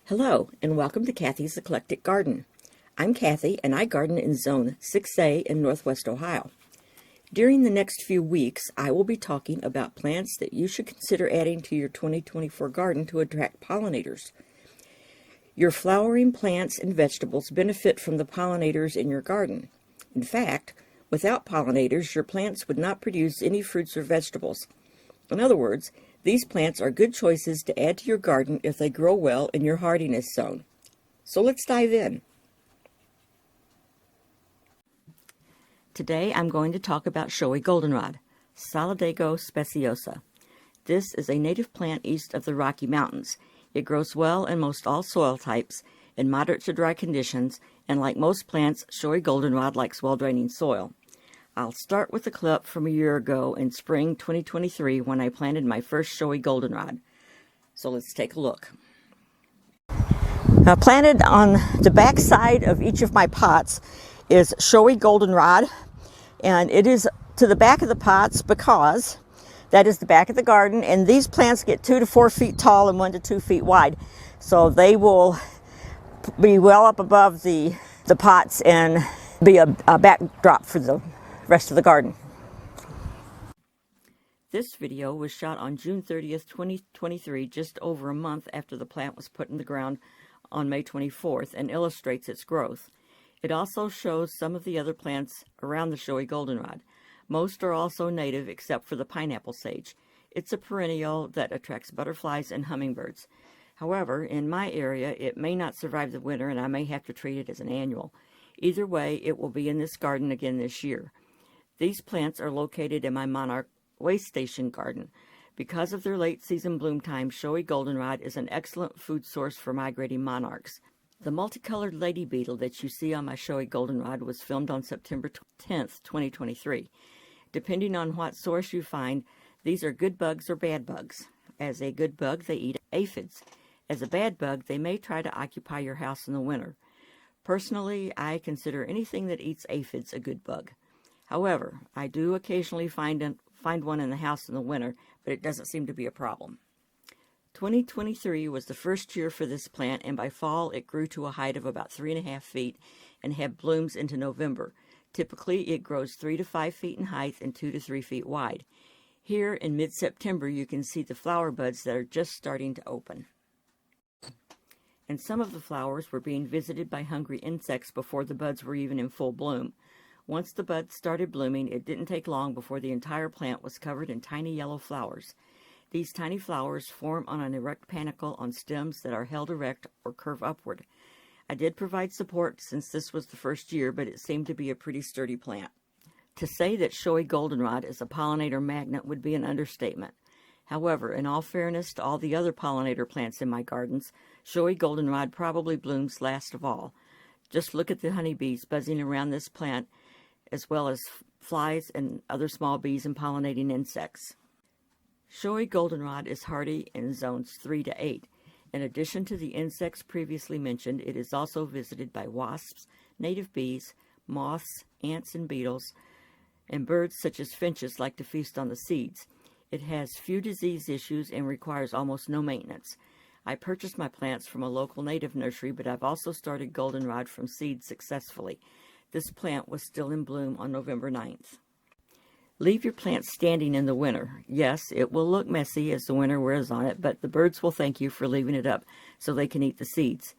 Hello, and welcome to Kathy's Eclectic Garden. I'm Kathy, and I garden in Zone 6A in Northwest Ohio. During the next few weeks, I will be talking about plants that you should consider adding to your 2024 garden to attract pollinators. Your flowering plants and vegetables benefit from the pollinators in your garden. In fact, without pollinators, your plants would not produce any fruits or vegetables. In other words, these plants are good choices to add to your garden if they grow well in your hardiness zone. So let's dive in. Today I'm going to talk about Showy Goldenrod, Solidago speciosa. This is a native plant east of the Rocky Mountains. It grows well in most all soil types, in moderate to dry conditions, and like most plants, Showy Goldenrod likes well-draining soil. I'll start with a clip from a year ago in spring 2023 when I planted my first Showy Goldenrod. So let's take a look. Now, planted on the back side of each of my pots is Showy Goldenrod, and it is to the back of the pots because that is the back of the garden, and these plants get 2 to 4 feet tall and 1 to 2 feet wide. So they will be well up above the pots and be a backdrop for the rest of the garden. This video was shot on June 30th, 2023, just over a month after the plant was put in the ground on May 24th, and illustrates its growth. It also shows some of the other plants around the Showy Goldenrod. Most are also native except for the pineapple sage. It's a perennial that attracts butterflies and hummingbirds. However, in my area, it may not survive the winter, and I may have to treat it as an annual. Either way, it will be in this garden again this year. These plants are located in my Monarch way station garden. Because of their late season bloom time, Showy Goldenrod is an excellent food source for migrating monarchs. The multicolored lady beetle that you see on my Showy Goldenrod was filmed on September 10th, 2023. Depending on what source you find, these are good bugs or bad bugs. As a good bug, they eat aphids. As a bad bug, they may try to occupy your house in the winter. Personally, I consider anything that eats aphids a good bug. However, I do occasionally find one in the house in the winter, but it doesn't seem to be a problem. 2023 was the first year for this plant, and by fall it grew to a height of about 3.5 feet and had blooms into November. Typically, it grows 3 to 5 feet in height and 2 to 3 feet wide. Here in mid-September, you can see the flower buds that are just starting to open. And some of the flowers were being visited by hungry insects before the buds were even in full bloom. Once the buds started blooming, it didn't take long before the entire plant was covered in tiny yellow flowers. These tiny flowers form on an erect panicle on stems that are held erect or curve upward. I did provide support since this was the first year, but it seemed to be a pretty sturdy plant. To say that Showy Goldenrod is a pollinator magnet would be an understatement. However, in all fairness to all the other pollinator plants in my gardens, Showy Goldenrod probably blooms last of all. Just look at the honeybees buzzing around this plant, as well as flies and other small bees and pollinating insects. Showy Goldenrod is hardy in zones 3 to 8. In addition to the insects previously mentioned, it is also visited by wasps, native bees, moths, ants and beetles, and birds such as finches like to feast on the seeds. It has few disease issues and requires almost no maintenance. I purchased my plants from a local native nursery, but I've also started goldenrod from seeds successfully. This plant was still in bloom on November 9th. Leave your plants standing in the winter. Yes, it will look messy as the winter wears on it, but the birds will thank you for leaving it up so they can eat the seeds.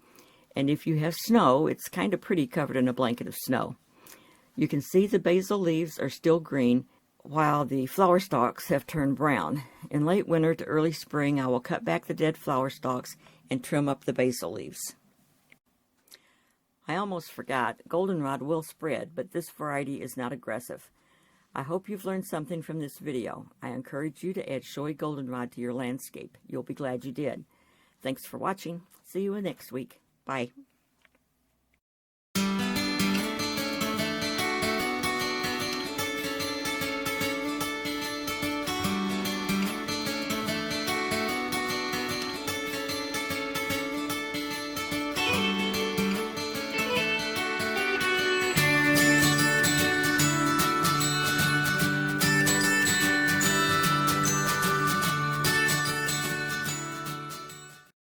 And if you have snow, it's kind of pretty covered in a blanket of snow. You can see the basil leaves are still green, while the flower stalks have turned brown. In late winter to early spring, I will cut back the dead flower stalks and trim up the basil leaves. I almost forgot, goldenrod will spread, but this variety is not aggressive. I hope you've learned something from this video. I encourage you to add Showy Goldenrod to your landscape. You'll be glad you did. Thanks for watching. See you next week. Bye.